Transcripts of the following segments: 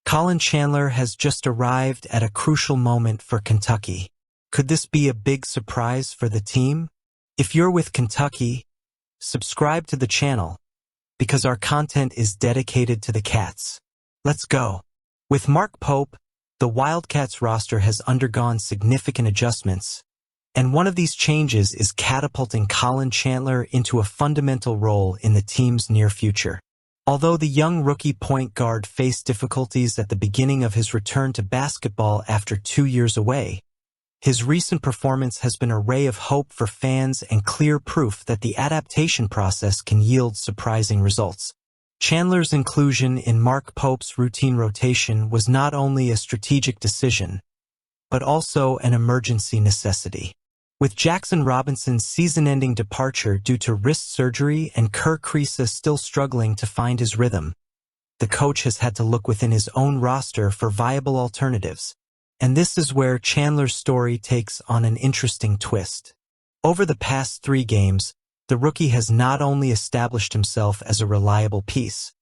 Colin Chandler has just arrived at a crucial moment for Kentucky. Could this be a big surprise for the team? If you're with Kentucky, subscribe to the channel, because our content is dedicated to the Cats. Let's go. With Mark Pope, the Wildcats roster has undergone significant adjustments, and one of these changes is catapulting Colin Chandler into a fundamental role in the team's near future. Although the young rookie point guard faced difficulties at the beginning of his return to basketball after 2 years away, his recent performance has been a ray of hope for fans and clear proof that the adaptation process can yield surprising results. Chandler's inclusion in Mark Pope's routine rotation was not only a strategic decision, but also an emergency necessity. With Jackson Robinson's season-ending departure due to wrist surgery and Kerr Kriisa still struggling to find his rhythm, the coach has had to look within his own roster for viable alternatives. And this is where Chandler's story takes on an interesting twist. Over the past 3 games, the rookie has not only established himself as a reliable piece,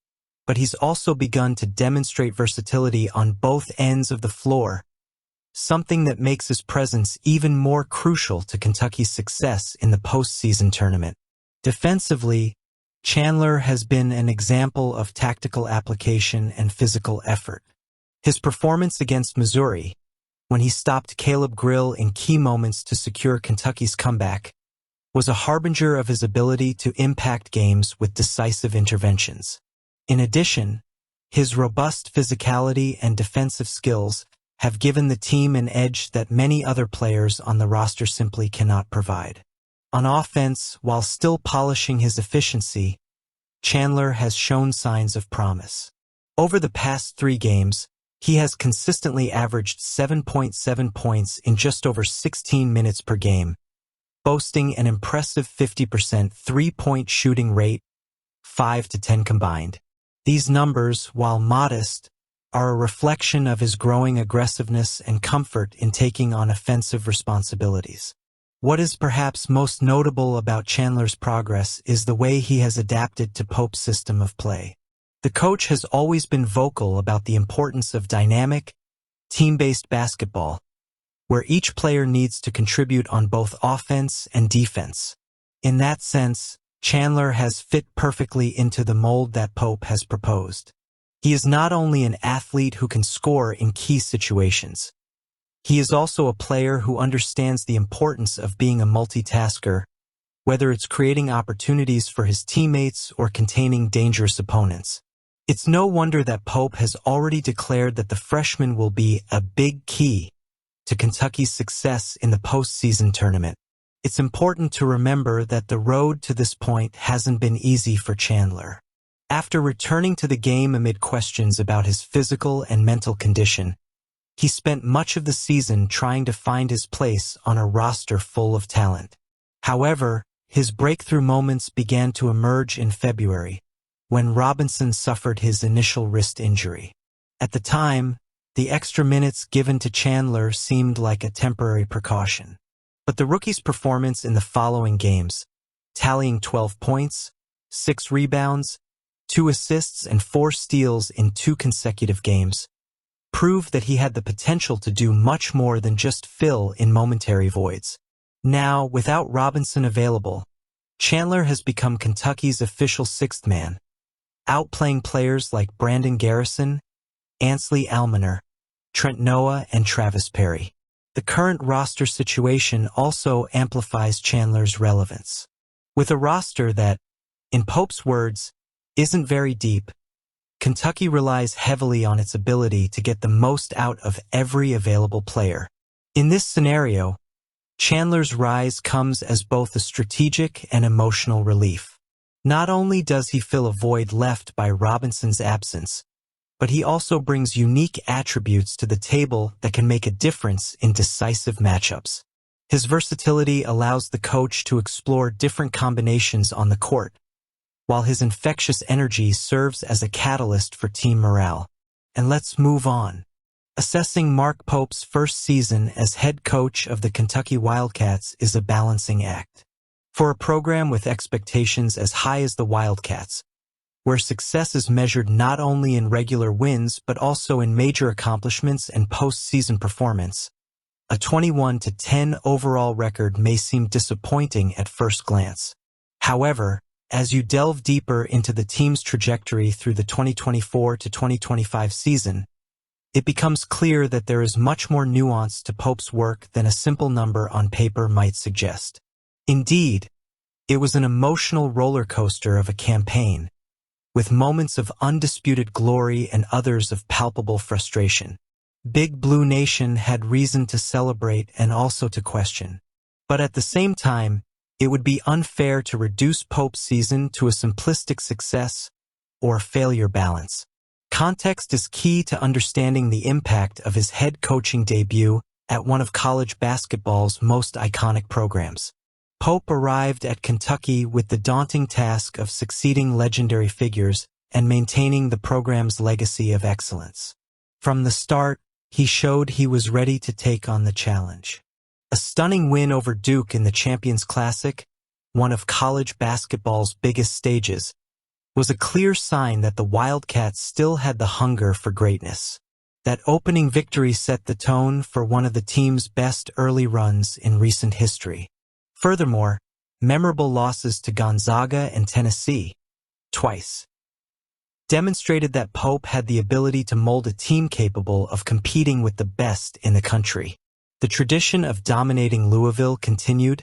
but he's also begun to demonstrate versatility on both ends of the floor, something that makes his presence even more crucial to Kentucky's success in the postseason tournament. Defensively, Chandler has been an example of tactical application and physical effort. His performance against Missouri, when he stopped Caleb Grill in key moments to secure Kentucky's comeback, was a harbinger of his ability to impact games with decisive interventions. In addition, his robust physicality and defensive skills have given the team an edge that many other players on the roster simply cannot provide. On offense, while still polishing his efficiency, Chandler has shown signs of promise. Over the past 3 games, he has consistently averaged 7.7 points in just over 16 minutes per game, boasting an impressive 50% three-point shooting rate, 5 to 10 combined. These numbers, while modest, are a reflection of his growing aggressiveness and comfort in taking on offensive responsibilities. What is perhaps most notable about Chandler's progress is the way he has adapted to Pope's system of play. The coach has always been vocal about the importance of dynamic, team-based basketball, where each player needs to contribute on both offense and defense. In that sense, Chandler has fit perfectly into the mold that Pope has proposed. He is not only an athlete who can score in key situations. He is also a player who understands the importance of being a multitasker, whether it's creating opportunities for his teammates or containing dangerous opponents. It's no wonder that Pope has already declared that the freshman will be a big key to Kentucky's success in the postseason tournament. It's important to remember that the road to this point hasn't been easy for Chandler. After returning to the game amid questions about his physical and mental condition, he spent much of the season trying to find his place on a roster full of talent. However, his breakthrough moments began to emerge in February, when Robinson suffered his initial wrist injury. At the time, the extra minutes given to Chandler seemed like a temporary precaution. But the rookie's performance in the following games, tallying 12 points, 6 rebounds, 2 assists and 4 steals in 2 consecutive games, proved that he had the potential to do much more than just fill in momentary voids. Now, without Robinson available, Chandler has become Kentucky's official 6th man, outplaying players like Brandon Garrison, Ansley Almoner, Trent Noah, and Travis Perry. The current roster situation also amplifies Chandler's relevance. With a roster that, in Pope's words, isn't very deep, Kentucky relies heavily on its ability to get the most out of every available player. In this scenario, Chandler's rise comes as both a strategic and emotional relief. Not only does he fill a void left by Robinson's absence, but he also brings unique attributes to the table that can make a difference in decisive matchups. His versatility allows the coach to explore different combinations on the court, while his infectious energy serves as a catalyst for team morale. And let's move on. Assessing Mark Pope's first season as head coach of the Kentucky Wildcats is a balancing act. For a program with expectations as high as the Wildcats, where success is measured not only in regular wins but also in major accomplishments and postseason performance. A 21-10 overall record may seem disappointing at first glance. However, as you delve deeper into the team's trajectory through the 2024-2025 season, it becomes clear that there is much more nuance to Pope's work than a simple number on paper might suggest. Indeed, it was an emotional roller coaster of a campaign, with moments of undisputed glory and others of palpable frustration. Big Blue Nation had reason to celebrate and also to question. But at the same time, it would be unfair to reduce Pope's season to a simplistic success or failure balance. Context is key to understanding the impact of his head coaching debut at one of college basketball's most iconic programs. Pope arrived at Kentucky with the daunting task of succeeding legendary figures and maintaining the program's legacy of excellence. From the start, he showed he was ready to take on the challenge. A stunning win over Duke in the Champions Classic, one of college basketball's biggest stages, was a clear sign that the Wildcats still had the hunger for greatness. That opening victory set the tone for one of the team's best early runs in recent history. Furthermore, memorable losses to Gonzaga and Tennessee, twice, demonstrated that Pope had the ability to mold a team capable of competing with the best in the country. The tradition of dominating Louisville continued,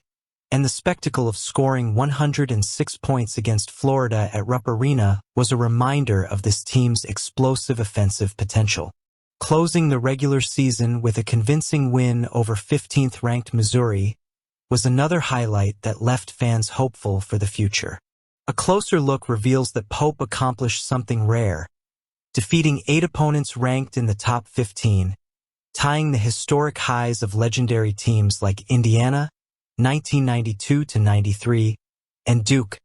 and the spectacle of scoring 106 points against Florida at Rupp Arena was a reminder of this team's explosive offensive potential. Closing the regular season with a convincing win over 15th-ranked Missouri was another highlight that left fans hopeful for the future. A closer look reveals that Pope accomplished something rare, defeating 8 opponents ranked in the top 15, tying the historic highs of legendary teams like Indiana, 1992-93, and Duke,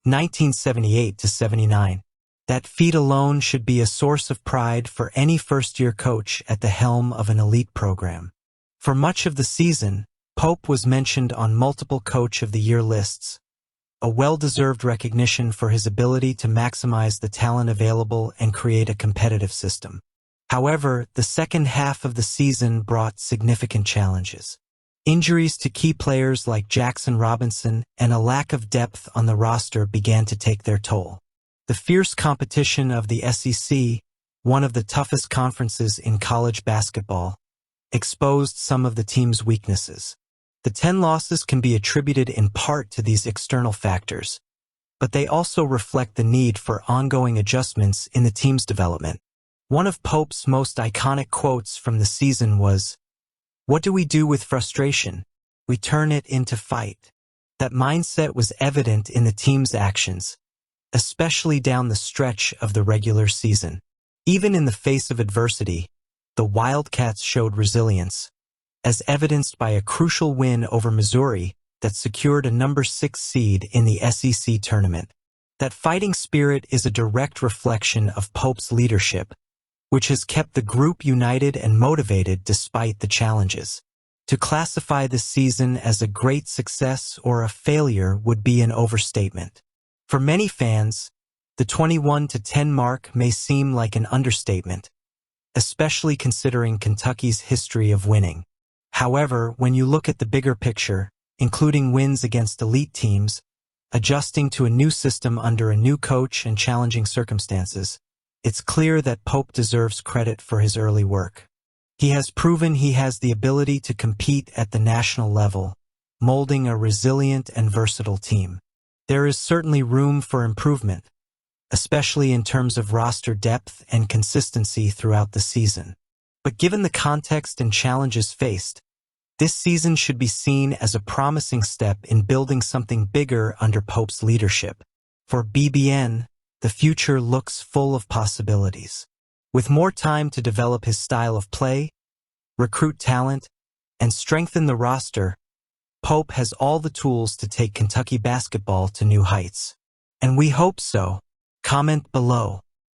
1978-79. That feat alone should be a source of pride for any first-year coach at the helm of an elite program. For much of the season, Pope was mentioned on multiple Coach of the Year lists, a well-deserved recognition for his ability to maximize the talent available and create a competitive system. However, the second half of the season brought significant challenges. Injuries to key players like Jackson Robinson and a lack of depth on the roster began to take their toll. The fierce competition of the SEC, one of the toughest conferences in college basketball, exposed some of the team's weaknesses. The 10 losses can be attributed in part to these external factors, but they also reflect the need for ongoing adjustments in the team's development. One of Pope's most iconic quotes from the season was, "What do we do with frustration? We turn it into fight." That mindset was evident in the team's actions, especially down the stretch of the regular season. Even in the face of adversity, the Wildcats showed resilience, as evidenced by a crucial win over Missouri that secured a number 6 seed in the SEC tournament. That fighting spirit is a direct reflection of Pope's leadership, which has kept the group united and motivated despite the challenges. To classify this season as a great success or a failure would be an overstatement. For many fans, the 21-10 mark may seem like an understatement, especially considering Kentucky's history of winning. However, when you look at the bigger picture, including wins against elite teams, adjusting to a new system under a new coach and challenging circumstances, it's clear that Pope deserves credit for his early work. He has proven he has the ability to compete at the national level, molding a resilient and versatile team. There is certainly room for improvement, especially in terms of roster depth and consistency throughout the season. But given the context and challenges faced, this season should be seen as a promising step in building something bigger under Pope's leadership. For BBN, the future looks full of possibilities. With more time to develop his style of play, recruit talent, and strengthen the roster, Pope has all the tools to take Kentucky basketball to new heights. And we hope so. Comment below.